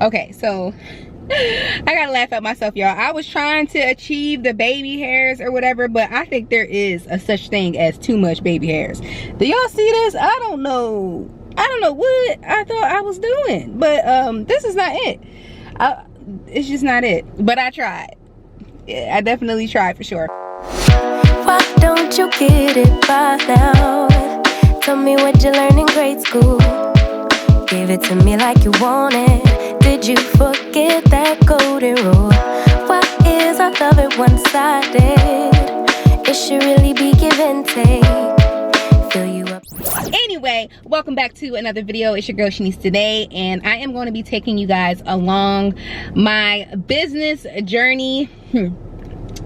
Okay, so I gotta laugh at myself, y'all. I was trying to achieve the baby hairs or whatever, but I think there is a such thing as too much baby hairs. Do y'all see this? I don't know what I thought I was doing, but this is not it. It's just not it. But I tried. Yeah, I definitely tried for sure. Why don't you get it by now? Tell me what you learned in grade school. Give it to me like you want it. Did you forget that golden rule? Why is our love at one-sided? It should really be give and take. Fill you up. Anyway, welcome back to another video. It's your girl Shanese Danae, and I am going to be taking you guys along my business journey.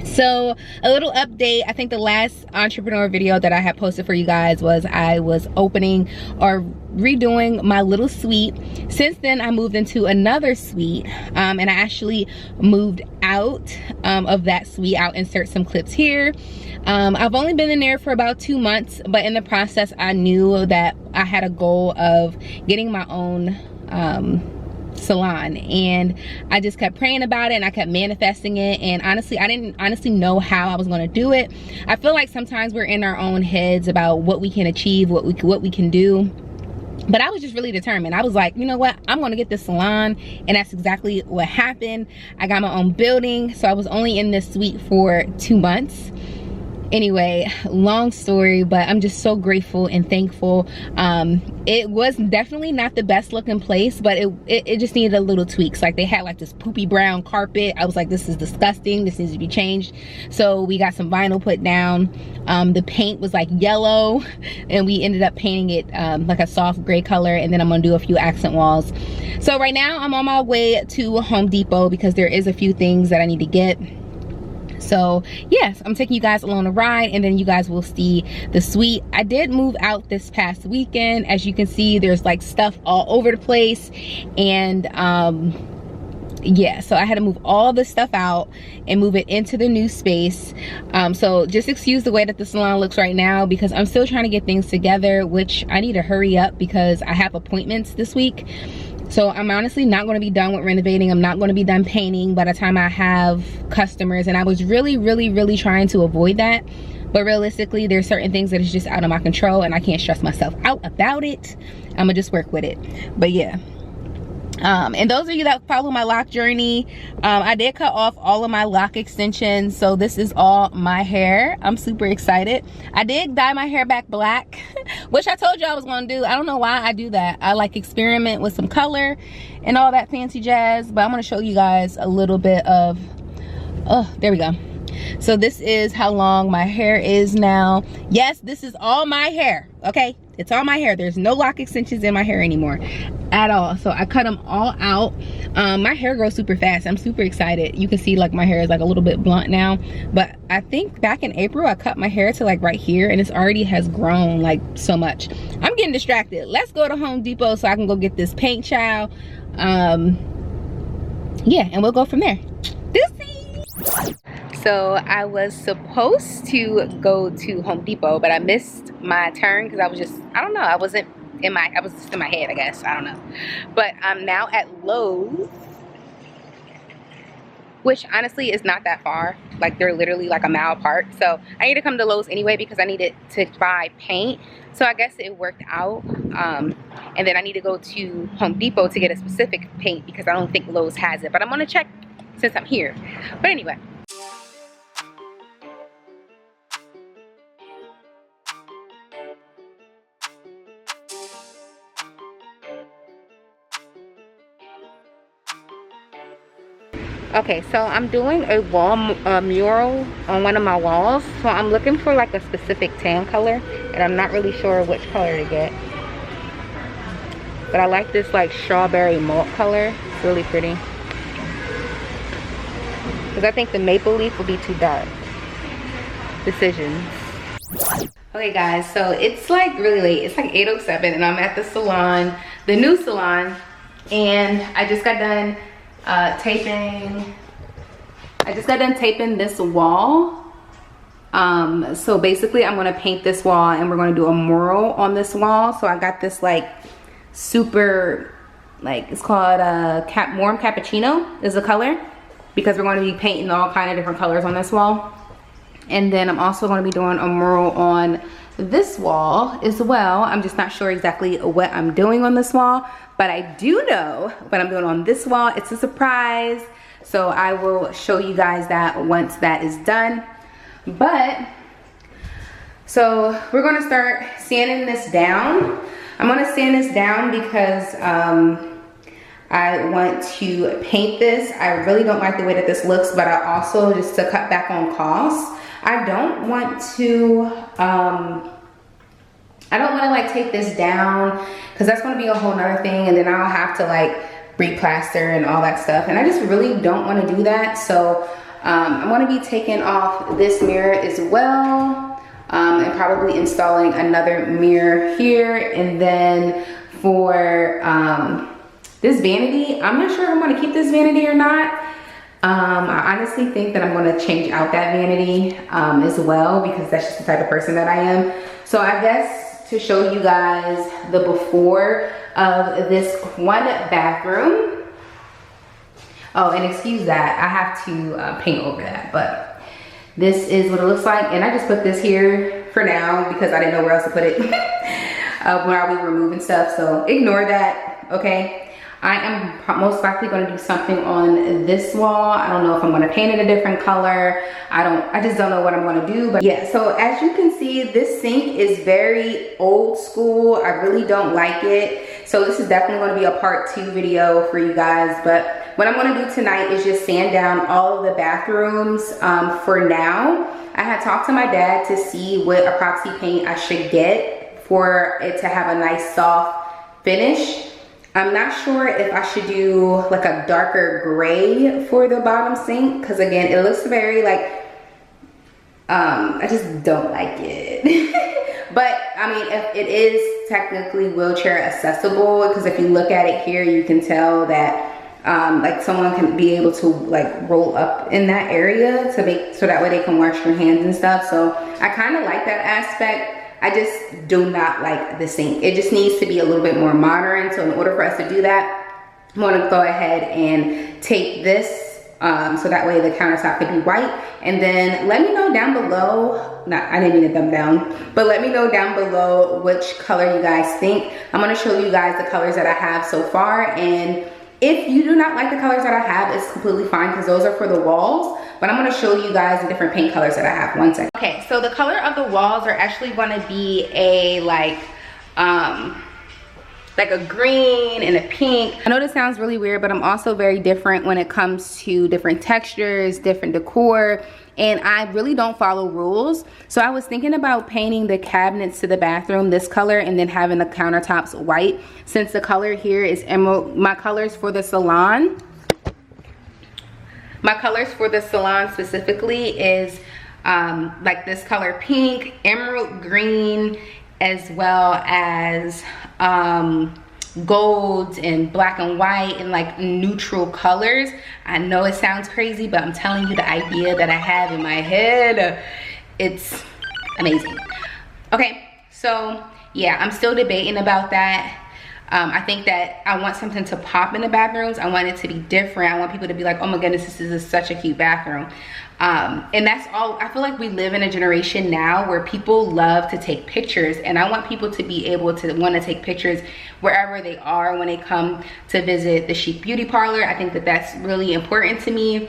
So a little update. I think the last entrepreneur video that I had posted for you guys was I was opening or redoing my little suite. Since then I moved into another suite, and I actually moved out of that suite. I'll insert some clips here. I've only been in there for about 2 months, but in the process I knew that I had a goal of getting my own salon, and I just kept praying about it and I kept manifesting it. And honestly, I didn't know how I was going to do it. I feel like sometimes we're in our own heads about what we can achieve, what we can do. But I was just really determined. I was like, you know what, I'm gonna get this salon, and that's exactly what happened. I got my own building, so I was only in this suite for 2 months. Anyway, long story, but I'm just so grateful and thankful. It was definitely not the best looking place, but it just needed a little tweaks. Like, they had like this poopy brown carpet. I was like, this is disgusting, this needs to be changed. So we got some vinyl put down. The paint was like yellow, and we ended up painting it like a soft gray color, and then I'm gonna do a few accent walls. So right now I'm on my way to Home Depot because there is a few things that I need to get. So yes, I'm taking you guys along a ride, and then you guys will see the suite. I did move out this past weekend. As you can see, there's like stuff all over the place, and yeah, so I had to move all the stuff out and move it into the new space. So just excuse the way that the salon looks right now, because I'm still trying to get things together, which I need to hurry up because I have appointments this week. So I'm honestly not going to be done with renovating. I'm not going to be done painting by the time I have customers, and I was really trying to avoid that. But realistically, there's certain things that is just out of my control, and I can't stress myself out about it. I'm gonna just work with it. But yeah, and those of you that follow my lock journey, I did cut off all of my lock extensions, so this is all my hair. I'm super excited. I did dye my hair back black, which I told you I was gonna do. I don't know why I do that. I like experiment with some color and all that fancy jazz, but I'm gonna show you guys a little bit of, oh, there we go. So this is how long my hair is now. Yes, this is all my hair, okay? It's all my hair. There's no lock extensions in my hair anymore at all. So I cut them all out. My hair grows super fast. I'm super excited. You can see like my hair is like a little bit blunt now, but I think back in April I cut my hair to like right here, and it's already has grown like so much. I'm getting distracted. Let's go to Home Depot so I can go get this paint, child. Yeah, and we'll go from there. Deuces. So I was supposed to go to Home Depot, but I missed my turn because I was just, I don't know, I was just in my head, I guess. I don't know. But I'm now at Lowe's, which honestly is not that far. Like, they're literally like a mile apart. So I need to come to Lowe's anyway because I needed to buy paint. So I guess it worked out. And then I need to go to Home Depot to get a specific paint because I don't think Lowe's has it. But I'm gonna check since I'm here. But anyway. Okay, so I'm doing a wall mural on one of my walls. So I'm looking for like a specific tan color, and I'm not really sure which color to get. But I like this like strawberry malt color. It's really pretty. Because I think the maple leaf will be too dark. Decisions. Okay guys, so it's like really late. It's like 8:07 and I'm at the salon, the new salon, and I just got done taping. I just got done taping this wall. So basically I'm gonna paint this wall and we're gonna do a mural on this wall. So I got this like super like, it's called warm cappuccino is the color, because we're going to be painting all kind of different colors on this wall. And then I'm also going to be doing a mural on this wall as well. I'm just not sure exactly what I'm doing on this wall, but I do know what I'm doing on this wall. It's a surprise, so I will show you guys that once that is done. But so we're going to start sanding this down. I'm going to sand this down because I want to paint this. I really don't like the way that this looks, but I also, just to cut back on costs, I don't want to like take this down, because that's going to be a whole nother thing, and then I'll have to like replaster and all that stuff, and I just really don't want to do that. So I'm going to be taking off this mirror as well, and probably installing another mirror here. And then for this vanity, I'm not sure if I'm going to keep this vanity or not. I honestly think that I'm going to change out that vanity as well, because that's just the type of person that I am. So I guess to show you guys the before of this one bathroom. Oh, and excuse that, I have to paint over that, but this is what it looks like. And I just put this here for now because I didn't know where else to put it while we were moving stuff, so ignore that, okay? I am most likely going to do something on this wall. I don't know if I'm going to paint it a different color. I just don't know what I'm going to do. But yeah, so as you can see, this sink is very old school. I really don't like it. So this is definitely going to be a part 2 video for you guys. But what I'm going to do tonight is just sand down all of the bathrooms for now. I had talked to my dad to see what epoxy paint I should get for it to have a nice soft finish. I'm not sure if I should do like a darker gray for the bottom sink, because again, it looks very like, I just don't like it. But I mean, if it is technically wheelchair accessible, because if you look at it here, you can tell that like someone can be able to like roll up in that area to make, so that way they can wash their hands and stuff. So I kind of like that aspect. I just do not like the sink. It just needs to be a little bit more modern. So in order for us to do that, I'm gonna go ahead and tape this so that way the countertop could be white. And then let me know down below, I didn't mean to thumb down, but let me know down below which color you guys think. I'm gonna show you guys the colors that I have so far. And if you do not like the colors that I have, it's completely fine, because those are for the walls. But I'm gonna show you guys the different paint colors that I have. One second. Okay, so the color of the walls are actually gonna be a like a green and a pink. I know this sounds really weird, but I'm also very different when it comes to different textures, different decor, and I really don't follow rules. So I was thinking about painting the cabinets to the bathroom this color and then having the countertops white, since the color here is emerald. My colors for the salon specifically is like this color pink, emerald green, as well as golds and black and white and like neutral colors. I know it sounds crazy, but I'm telling you the idea that I have in my head, it's amazing. Okay, so yeah, I'm still debating about that. I think that I want something to pop in the bathrooms. I want it to be different. I want people to be like, oh my goodness, this is such a cute bathroom. And that's all. I feel like we live in a generation now where people love to take pictures, and I want people to be able to want to take pictures wherever they are when they come to visit the chic beauty parlor. I think that that's really important to me,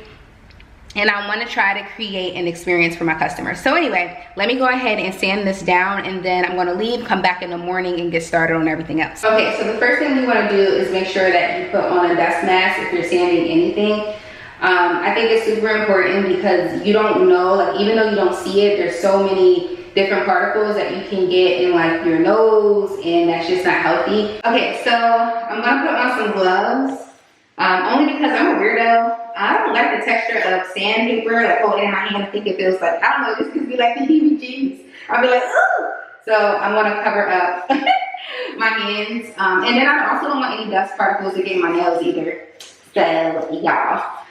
and I want to try to create an experience for my customers. So anyway, let me go ahead and sand this down, and then I'm going to leave, come back in the morning, and get started on everything else. Okay, so the first thing we want to do is make sure that you put on a dust mask if you're sanding anything. I think it's super important because you don't know, like even though you don't see it, there's so many different particles that you can get in like your nose, and that's just not healthy. Okay, so I'm gonna put on some gloves, only because I'm a weirdo. I don't like the texture of sandpaper, like holding it in my hand. I think it feels like, I don't know, this could be like the heebie-jeebies. I'll be like, ooh. So I'm gonna cover up my hands. And then I also don't want any dust particles to get in my nails either. So y'all.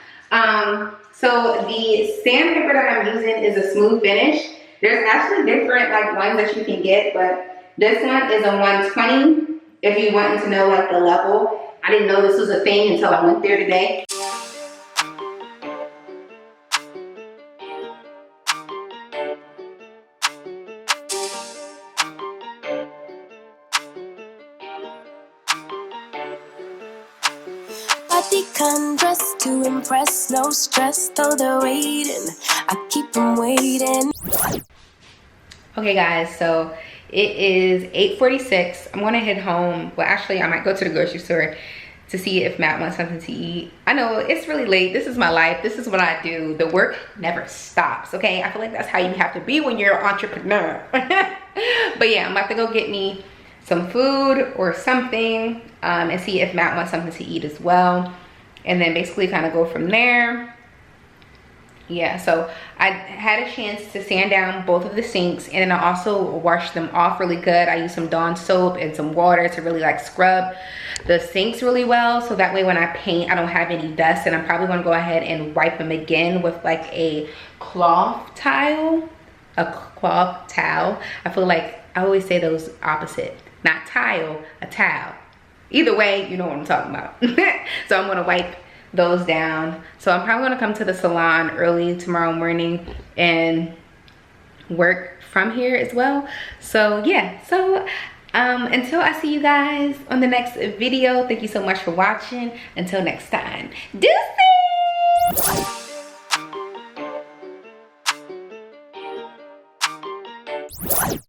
So the sandpaper that I'm using is a smooth finish. There's actually different like ones that you can get, but this one is a 120 if you want to know like the level. I didn't know this was a thing until I went there today. Body can dress to impress, no stress, though they're waiting. I keep them waiting. Okay guys, so it is 8:46. I'm gonna head home. Well, actually I might go to the grocery store to see if Matt wants something to eat. I know it's really late. This is my life. This is what I do. The work never stops, okay? I feel like that's how you have to be when you're an entrepreneur. But yeah, I'm about to go get me some food or something and see if Matt wants something to eat as well. And then basically kind of go from there. Yeah, so I had a chance to sand down both of the sinks, and then I also washed them off really good. I used some Dawn soap and some water to really like scrub the sinks really well, so that way when I paint I don't have any dust. And I'm probably going to go ahead and wipe them again with like a cloth towel. I feel like I always say those opposite. Not tile, a towel. Either way, you know what I'm talking about. So I'm going to wipe those down. So I'm probably gonna come to the salon early tomorrow morning and work from here as well. So yeah, so until I see you guys on the next video, thank you so much for watching. Until next time, deuces.